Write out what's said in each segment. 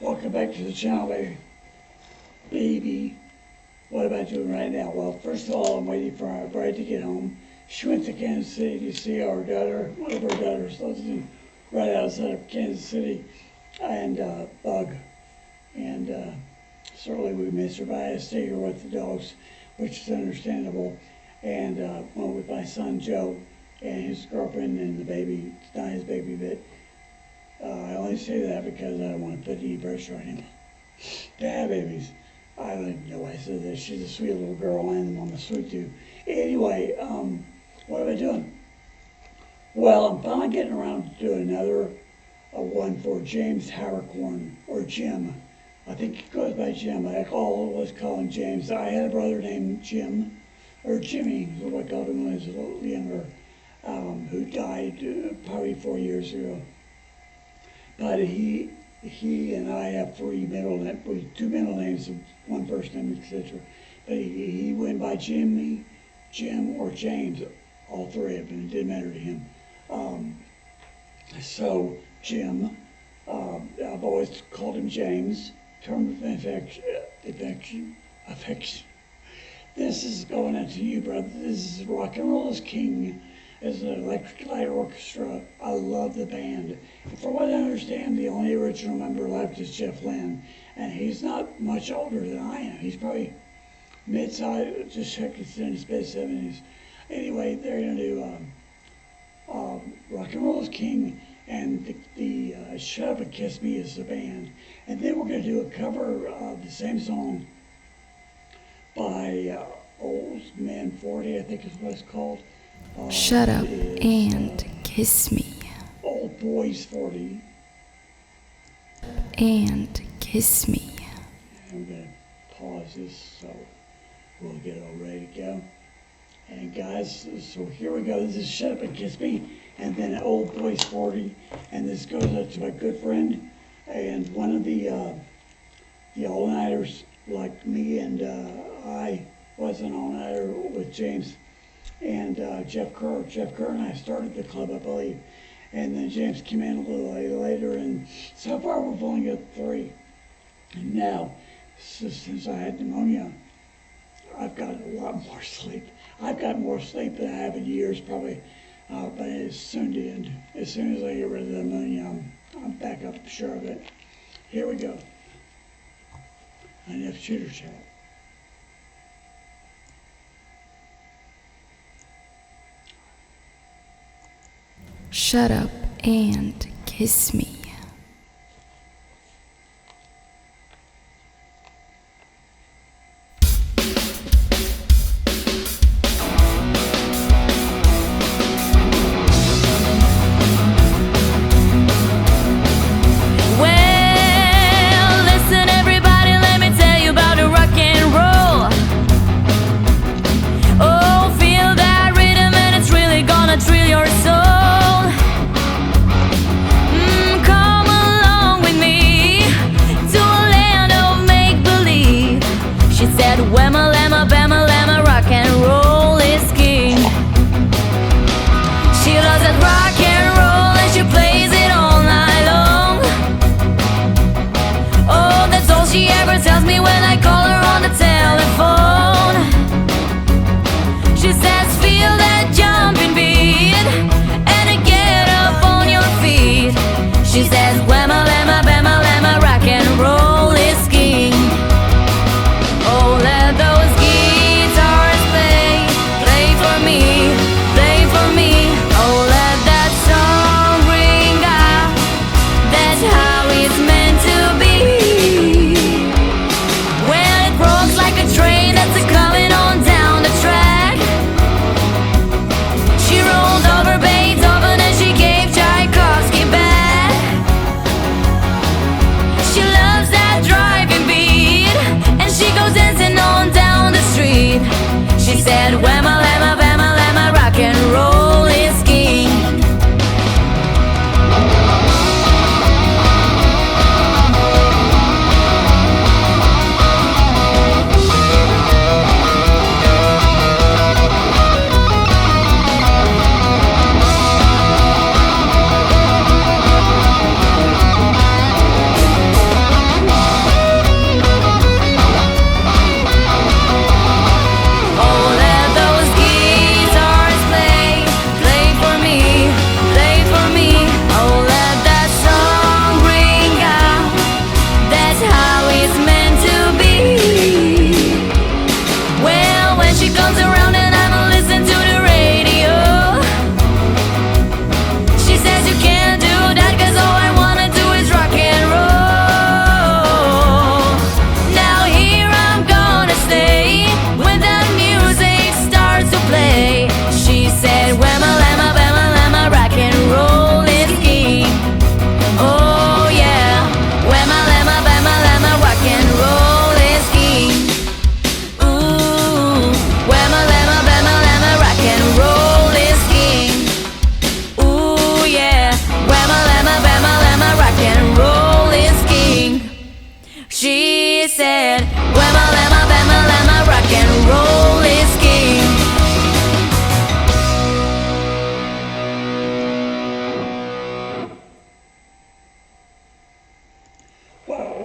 Welcome back to the channel, baby. What am I doing right now? Well, first of all, I'm waiting for our bride to get home. She went to Kansas City to see our daughter. One of our daughters lives right outside of Kansas City, and Bug. And certainly we miss her, but I had to stay here with the dogs, which is understandable. And went with my son Joe and his girlfriend and the baby. It's not his baby, but I only say that because I don't want to put any pressure on him to have babies. I don't even know why I said that. She's a sweet little girl, and Mama sweet too. Anyway, what am I doing? Well, I'm finally getting around to do another one for James Haberkorn, or Jim. I think he goes by Jim. I always call him James. I had a brother named Jim, or Jimmy, is what I called him when I was a little younger, who died probably 4 years ago. But he and I have two middle names, one first name, etc. But he went by Jimmy, Jim, or James, all three of them. It didn't matter to him. So Jim, I've always called him James. Term of affection. This is going out to you, brother. This is Rock and Roll is King. As an electric light orchestra. I love the band. And from what I understand, the only original member left is Jeff Lynne, and he's not much older than I am. He's probably mid-size, just checked, it's in his mid-70s. Anyway, they're going to do Rock and Roll is King, and the Shut Up and Kiss Me is the band. And then we're going to do a cover of the same song by Old Man 40, I think is what it's called. Shut up and kiss me. Old Boys 40. And kiss me. I'm going to pause this so we'll get it all ready to go. And guys, so here we go. This is Shut Up and Kiss Me, and then Old Boys 40. And this goes out to my good friend and one of the all-nighters like me, and I was an all-nighter with James and Jeff Kerr. Jeff Kerr and I started the club, I believe. And then James came in a little later, and so far we've only got 3. And now, since I had pneumonia, I've got a lot more sleep. I've got more sleep than I have in years, probably, but it's soon to end. As soon as I get rid of the pneumonia, I'm back up, sure of it. Here we go. Enough shooter chat. Shut up and kiss me.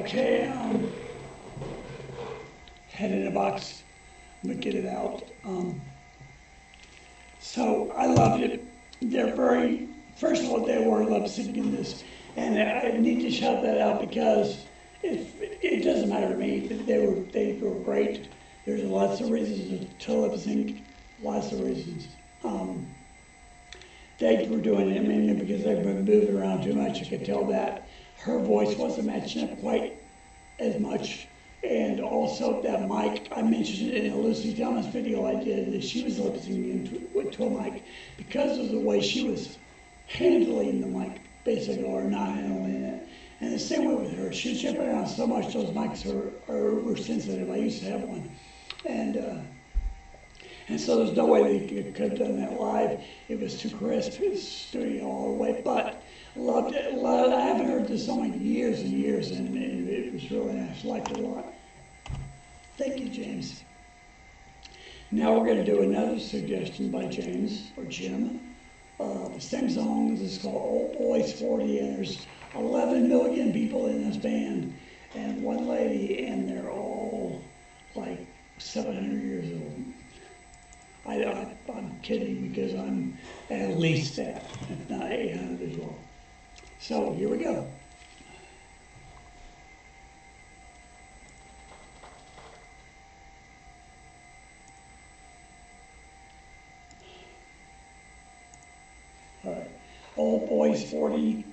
Okay, head in a box, but get it out. So I loved it. They're very, first of all, they were lip syncing this, and I need to shout that out because it doesn't matter to me. They were great. There's lots of reasons to lip sync, lots of reasons. They were doing it mainly because they've been moving around too much. I could tell that her voice wasn't matching up quite as much. And also that mic, I mentioned it in a Lucy Thomas video I did, that she was lip syncing to a mic because of the way she was handling the mic, basically, or not handling it. And the same way with her, she was jumping around so much, those mics were sensitive. I used to have one. And so there's no way they could have done that live. It was too crisp, it was studio all the way, but loved it. I haven't heard this song in years and years, and it was really nice. Liked it a lot. Thank you, James. Now we're going to do another suggestion by James, or Jim. The same song is called Old Boys 40, and there's 11 million people in this band, and one lady, and they're all like 700 years old. I'm kidding because I'm at least that, if not 800 as well. So here we go. All right. Old Boys 40,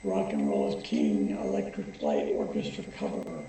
Rock and Roll is King, Electric Light Orchestra cover. Come along.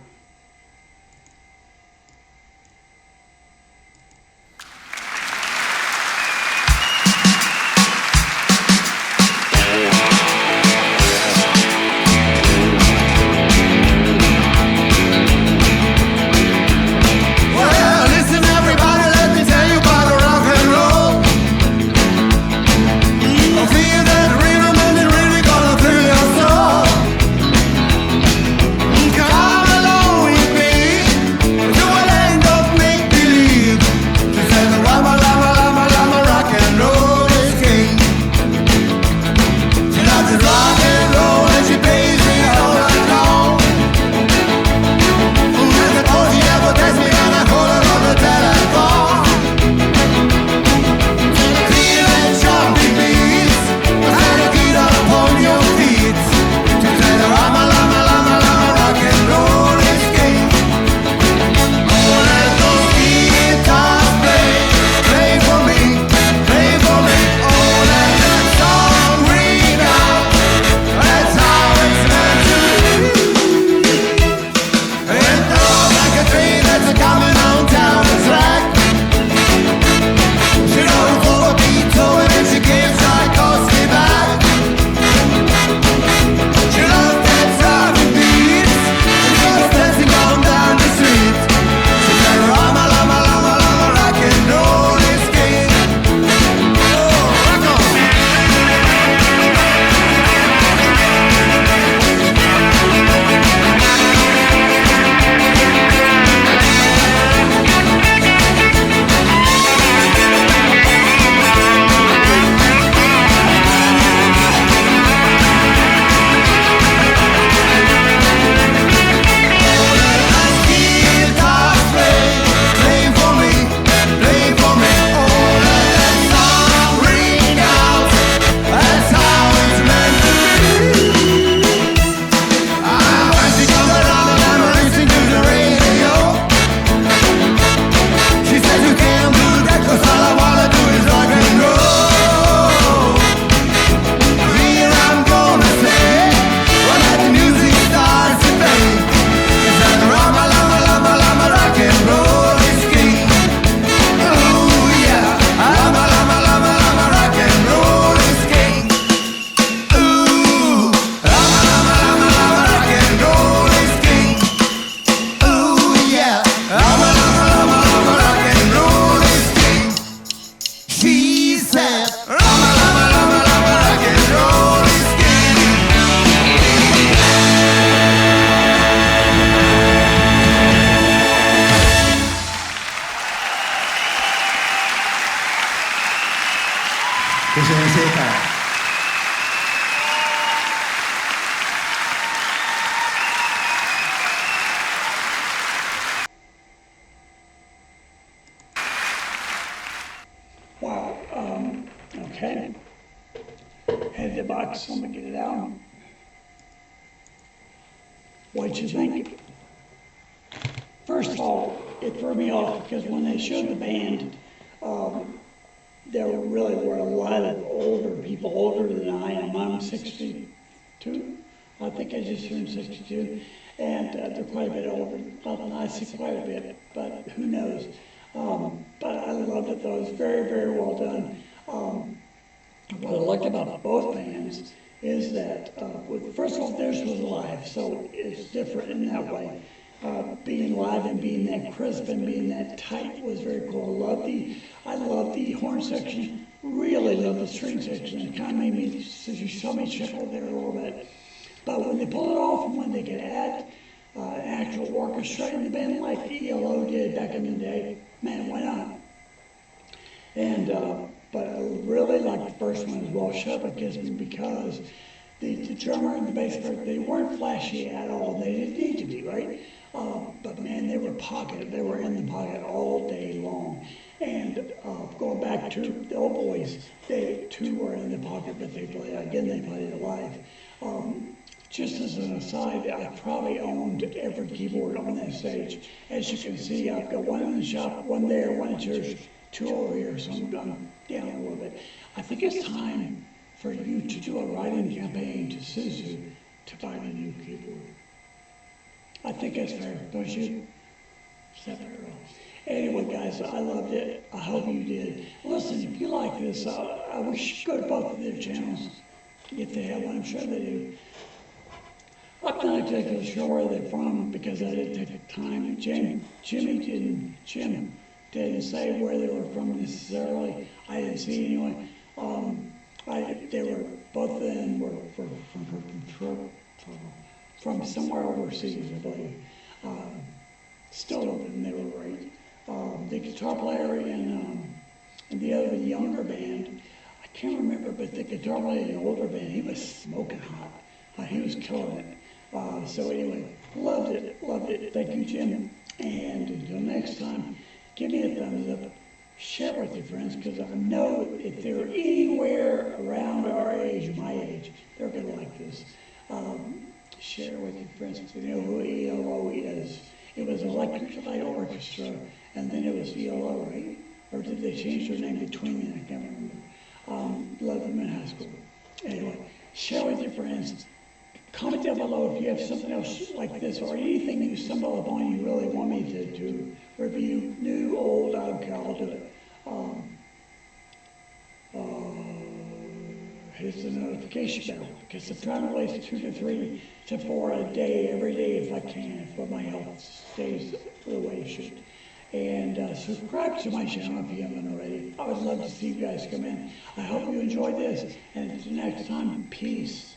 box, so I'm gonna get it out. What'd you think? First of all, it threw me off because when they showed the band, there really were a lot of older people, older than I am. I'm 62. I think I just turned 62. And they're quite a bit older. Well, I see quite a bit, but who knows? But I loved it though. It was very, very well done. What I liked about both bands is that, first of all, theirs was live, so it's different in that way. Being live and being that crisp and being that tight was very cool. I love the horn section. Really love the string section. It kind of made me, you saw me chuckle there a little bit. But when they pull it off and when they could add an actual orchestra in the band like King-ELO did back in the day, man, why not? And but I really like the first one as well, Shut Up Kiss Me, because the drummer and the bass player, they weren't flashy at all. They didn't need to be, right? But man, they were in the pocket all day long. And going back to the old boys, they too were in the pocket, but they played it live. Just as an aside, I probably owned every keyboard on that stage. As you can see, I've got one in the shop, one there, one at yours, two over here, so I'm down a little bit. I think it's time for you to do a write-in campaign to Suesue to buy a new keyboard. I think that's fair, don't you? Is that fair? Anyway, guys, I loved it. I hope you did. Listen, if you like this, I wish you go to both of their channels. If they have one, I'm sure they do. I'm not exactly sure where they're from because I didn't take the time. Jim didn't say where they were from necessarily. I didn't see anyway. They were, both of them were from somewhere overseas, I believe. Still love them, they were great. The guitar player and the other younger band, I can't remember, but the guitar player in the older band, he was smoking hot. He was killing it. So anyway, loved it. Thank you, Jim. And until next time, give me a thumbs up. Share with your friends, because I know if they're anywhere around our age, my age, they're going to like this. Share with your friends if they know who ELO is. It was Electric Light Orchestra, and then it was ELO, right? Or did they change their name between them? I can't remember. Loved them in high school. Anyway, share with your friends. Comment down below if you have something else like this or anything you stumble upon you really want me to review, new, old, I don't care, I'll do it. Hit the notification bell because I'm trying to release 2 to 3 to 4 a day, every day if I can, if my health stays the way it should. And subscribe to my channel if you haven't already. I would love to see you guys come in. I hope you enjoyed this, and until next time, peace.